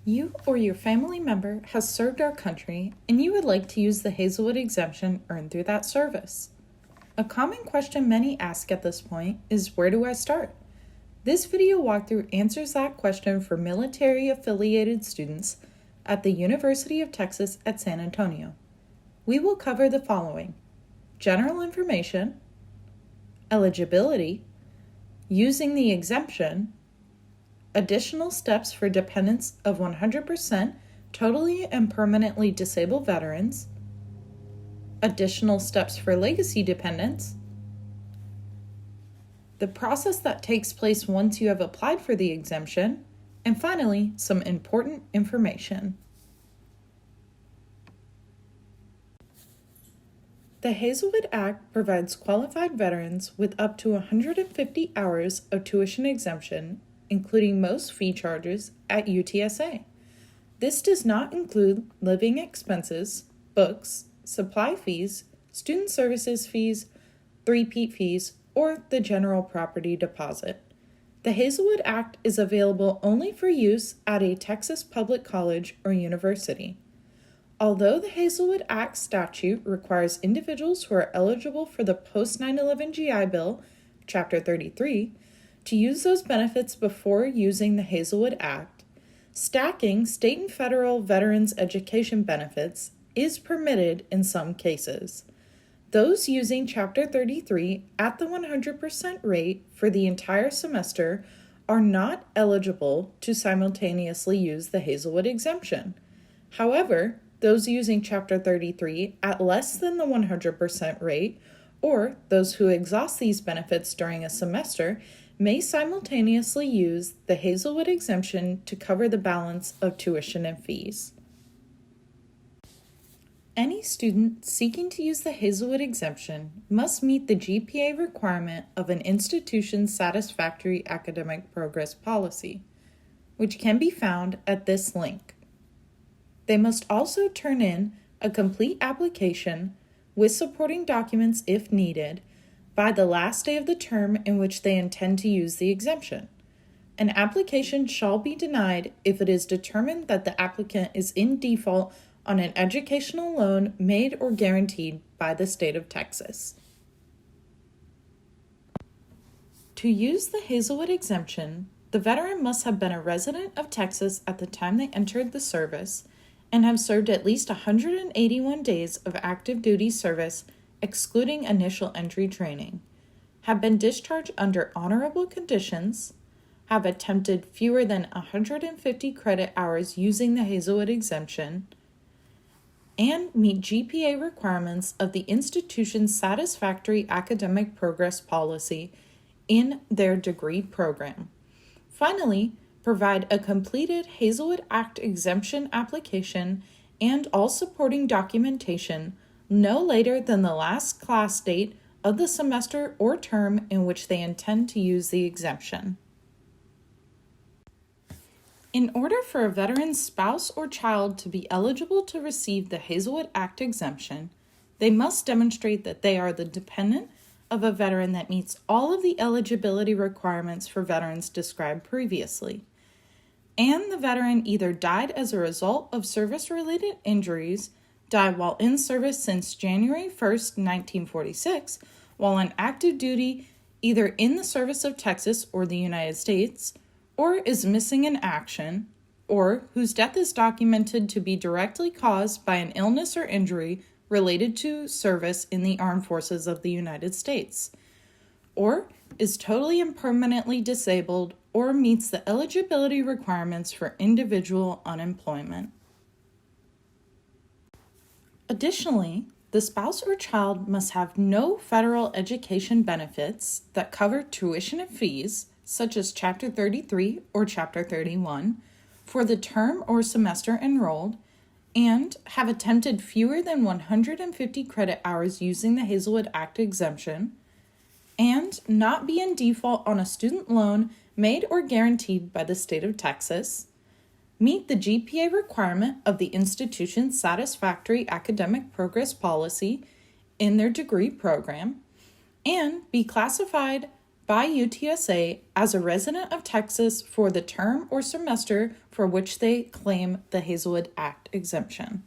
You or your family member has served our country and you would like to use the Hazelwood exemption earned through that service. A common question many ask at this point is, where do I start? This video walkthrough answers that question for military-affiliated students at the University of Texas at San Antonio. We will cover the following: general information, eligibility, using the exemption, additional steps for dependents of 100% totally and permanently disabled veterans, additional steps for legacy dependents, the process that takes place once you have applied for the exemption, and finally, some important information. The Hazelwood Act provides qualified veterans with up to 150 hours of tuition exemption, including most fee charges at UTSA. This does not include living expenses, books, supply fees, student services fees, three-peat fees, or the general property deposit. The Hazelwood Act is available only for use at a Texas public college or university. Although the Hazelwood Act statute requires individuals who are eligible for the post-9/11 GI Bill, Chapter 33, to use those benefits before using the Hazelwood Act, stacking state and federal veterans' education benefits is permitted in some cases. Those using Chapter 33 at the 100% rate for the entire semester are not eligible to simultaneously use the Hazelwood exemption. However, those using Chapter 33 at less than the 100% rate, or those who exhaust these benefits during a semester, may simultaneously use the Hazelwood exemption to cover the balance of tuition and fees. Any student seeking to use the Hazelwood exemption must meet the GPA requirement of an institution's satisfactory academic progress policy, which can be found at this link. They must also turn in a complete application with supporting documents if needed by the last day of the term in which they intend to use the exemption. An application shall be denied if it is determined that the applicant is in default on an educational loan made or guaranteed by the state of Texas. To use the Hazelwood exemption, the veteran must have been a resident of Texas at the time they entered the service and have served at least 181 days of active duty service, excluding initial entry training, have been discharged under honorable conditions, have attempted fewer than 150 credit hours using the Hazelwood exemption, and meet GPA requirements of the institution's satisfactory academic progress policy in their degree program. Finally, provide a completed Hazelwood Act exemption application and all supporting documentation no later than the last class date of the semester or term in which they intend to use the exemption. In order for a veteran's spouse or child to be eligible to receive the Hazelwood Act exemption, they must demonstrate that they are the dependent of a veteran that meets all of the eligibility requirements for veterans described previously, and the veteran either died as a result of service-related injuries, died while in service since January 1st, 1946, while on active duty either in the service of Texas or the United States, or is missing in action, or whose death is documented to be directly caused by an illness or injury related to service in the armed forces of the United States, or is totally and permanently disabled or meets the eligibility requirements for individual unemployment. Additionally, the spouse or child must have no federal education benefits that cover tuition and fees, such as Chapter 33 or Chapter 31, for the term or semester enrolled, and have attempted fewer than 150 credit hours using the Hazelwood Act exemption, and not be in default on a student loan made or guaranteed by the state of Texas, meet the GPA requirement of the institution's satisfactory academic progress policy in their degree program, and be classified by UTSA as a resident of Texas for the term or semester for which they claim the Hazelwood Act exemption.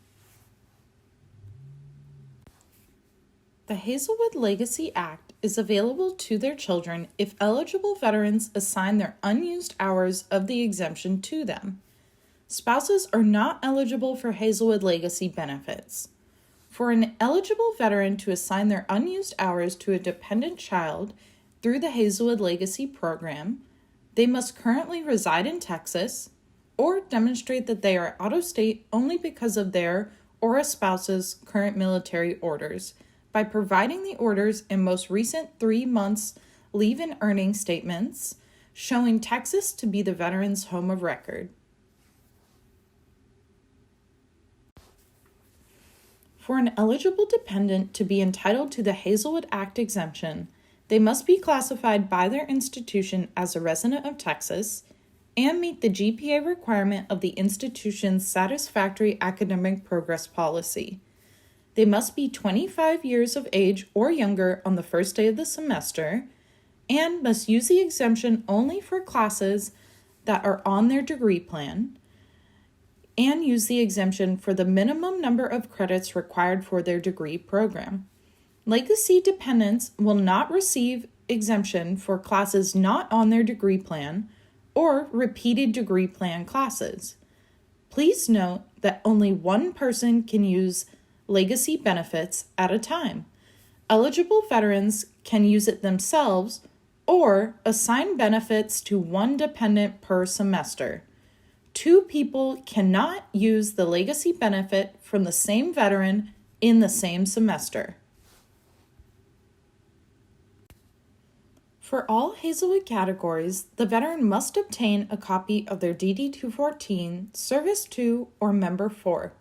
The Hazelwood Legacy Act is available to their children if eligible veterans assign their unused hours of the exemption to them. Spouses are not eligible for Hazelwood Legacy benefits. For an eligible veteran to assign their unused hours to a dependent child through the Hazelwood Legacy program, they must currently reside in Texas or demonstrate that they are out of state only because of their or a spouse's current military orders by providing the orders and most recent 3 months leave and earning statements showing Texas to be the veteran's home of record. For an eligible dependent to be entitled to the Hazelwood Act exemption, they must be classified by their institution as a resident of Texas and meet the GPA requirement of the institution's satisfactory academic progress policy. They must be 25 years of age or younger on the first day of the semester and must use the exemption only for classes that are on their degree plan and use the exemption for the minimum number of credits required for their degree program. Legacy dependents will not receive exemption for classes not on their degree plan or repeated degree plan classes. Please note that only one person can use Legacy benefits at a time. Eligible veterans can use it themselves or assign benefits to one dependent per semester. 2 people cannot use the Legacy benefit from the same veteran in the same semester. For all Hazelwood categories, the veteran must obtain a copy of their DD-214, Service 2, or Member 4.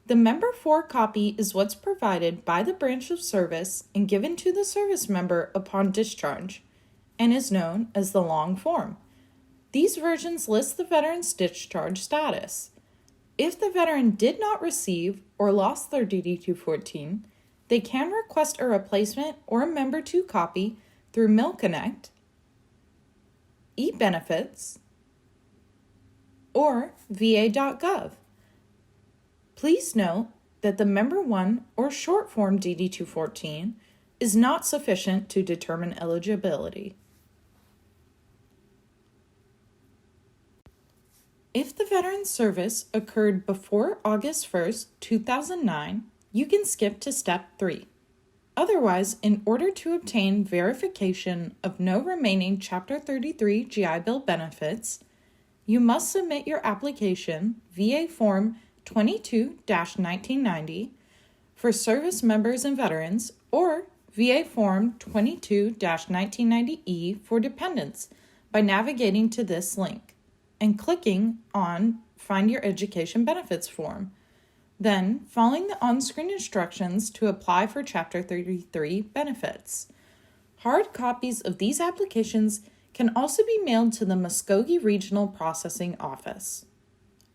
The Member 4 copy is what's provided by the branch of service and given to the service member upon discharge, and is known as the long form. These versions list the veteran's discharge status. If the veteran did not receive or lost their DD-214, they can request a replacement or a Member 2 copy through MillConnect, eBenefits, or va.gov. Please note that the Member 1 or short form DD-214 is not sufficient to determine eligibility. If the veteran's service occurred before August 1st, 2009, you can skip to Step 3. Otherwise, in order to obtain verification of no remaining Chapter 33 GI Bill benefits, you must submit your application VA Form 22-1990 for service members and veterans or VA Form 22-1990E for dependents by navigating to this link and clicking on Find Your Education Benefits form. Then, following the on-screen instructions to apply for Chapter 33 benefits. Hard copies of these applications can also be mailed to the Muskogee Regional Processing Office.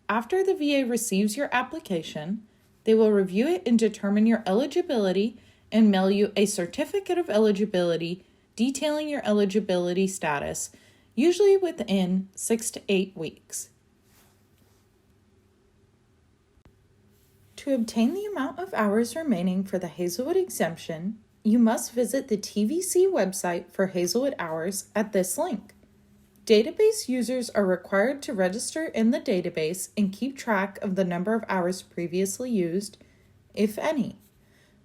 After the VA receives your application, they will review it and determine your eligibility and mail you a certificate of eligibility detailing your eligibility status, usually within 6 to 8 weeks. To obtain the amount of hours remaining for the Hazelwood exemption, you must visit the TVC website for Hazelwood hours at this link. Database users are required to register in the database and keep track of the number of hours previously used, if any.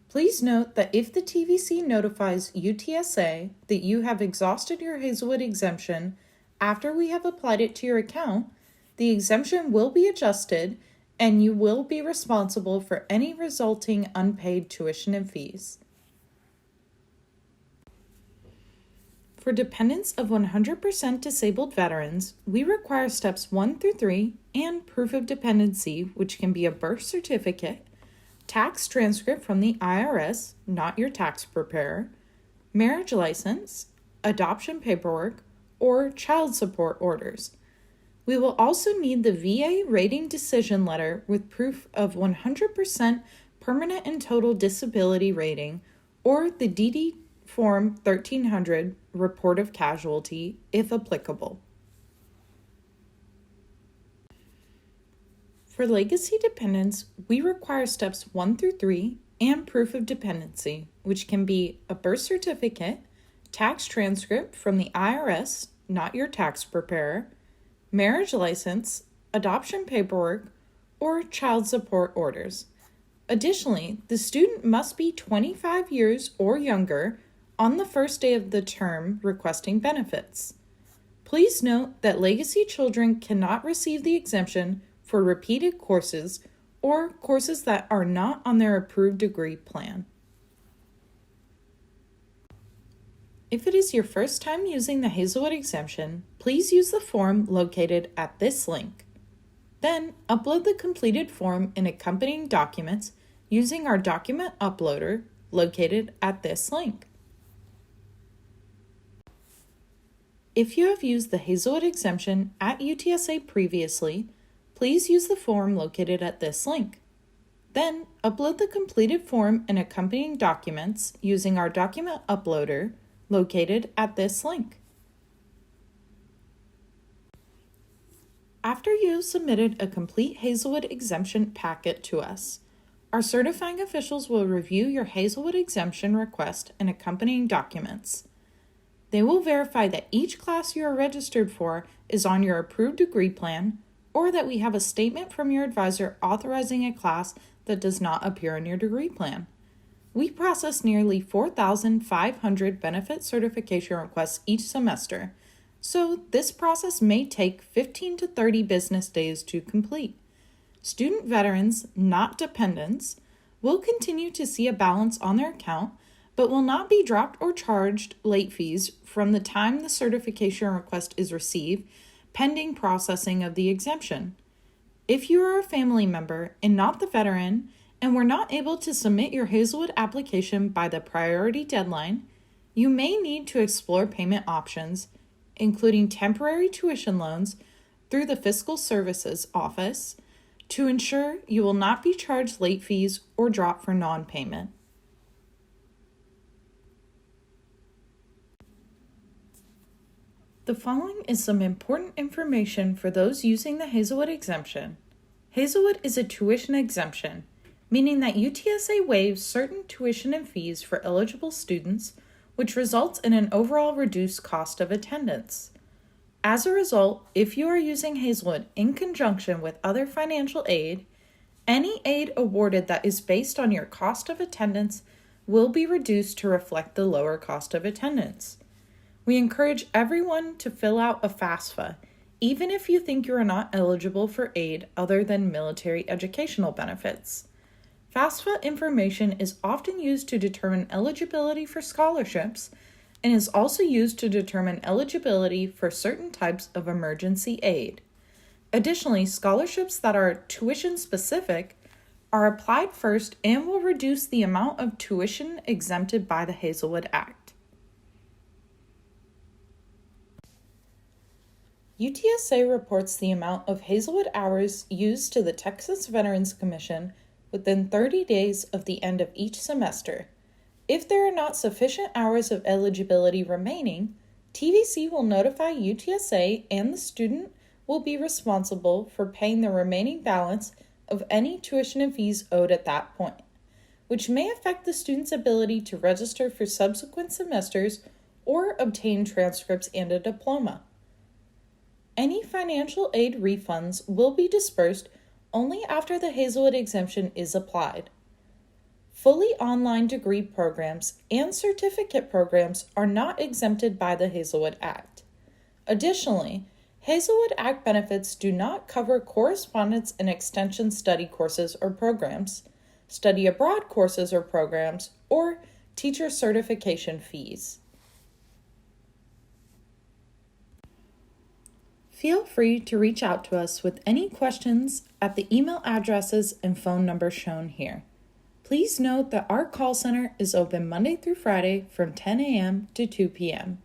Please note that if the TVC notifies UTSA that you have exhausted your Hazelwood exemption after we have applied it to your account, the exemption will be adjusted and you will be responsible for any resulting unpaid tuition and fees. For dependents of 100% disabled veterans, we require steps 1 through 3 and proof of dependency, which can be a birth certificate, tax transcript from the IRS, not your tax preparer, marriage license, adoption paperwork, or child support orders. We will also need the VA rating decision letter with proof of 100% permanent and total disability rating, or the DD Form 1300 Report of Casualty, if applicable. For legacy dependents, we require steps 1 through 3 and proof of dependency, which can be a birth certificate, tax transcript from the IRS, not your tax preparer, marriage license, adoption paperwork, or child support orders. Additionally, the student must be 25 years or younger on the first day of the term requesting benefits. Please note that legacy children cannot receive the exemption for repeated courses or courses that are not on their approved degree plan. If it is your first time using the Hazelwood exemption, please use the form located at this link. Then, upload the completed form and accompanying documents using our document uploader located at this link. If you have used the Hazelwood exemption at UTSA previously, please use the form located at this link. Then, upload the completed form and accompanying documents using our document uploader located at this link. After you have submitted a complete Hazelwood exemption packet to us, our certifying officials will review your Hazelwood exemption request and accompanying documents. They will verify that each class you are registered for is on your approved degree plan, or that we have a statement from your advisor authorizing a class that does not appear on your degree plan. We process nearly 4,500 benefit certification requests each semester, so this process may take 15 to 30 business days to complete. Student veterans, not dependents, will continue to see a balance on their account, but will not be dropped or charged late fees from the time the certification request is received, pending processing of the exemption. If you are a family member and not the veteran, and were not able to submit your Hazelwood application by the priority deadline, you may need to explore payment options, including temporary tuition loans through the Fiscal Services Office, to ensure you will not be charged late fees or drop for non-payment. The following is some important information for those using the Hazelwood exemption. Hazelwood is a tuition exemption, meaning that UTSA waives certain tuition and fees for eligible students, which results in an overall reduced cost of attendance. As a result, if you are using Hazelwood in conjunction with other financial aid, any aid awarded that is based on your cost of attendance will be reduced to reflect the lower cost of attendance. We encourage everyone to fill out a FAFSA, even if you think you are not eligible for aid other than military educational benefits. FAFSA information is often used to determine eligibility for scholarships and is also used to determine eligibility for certain types of emergency aid. Additionally, scholarships that are tuition specific are applied first and will reduce the amount of tuition exempted by the Hazelwood Act. UTSA reports the amount of Hazelwood hours used to the Texas Veterans Commission within 30 days of the end of each semester. If there are not sufficient hours of eligibility remaining, TVC will notify UTSA and the student will be responsible for paying the remaining balance of any tuition and fees owed at that point, which may affect the student's ability to register for subsequent semesters or obtain transcripts and a diploma. Any financial aid refunds will be dispersed only after the Hazelwood exemption is applied. Fully online degree programs and certificate programs are not exempted by the Hazelwood Act. Additionally, Hazelwood Act benefits do not cover correspondence and extension study courses or programs, study abroad courses or programs, or teacher certification fees. Feel free to reach out to us with any questions at the email addresses and phone numbers shown here. Please note that our call center is open Monday through Friday from 10 a.m. to 2 p.m.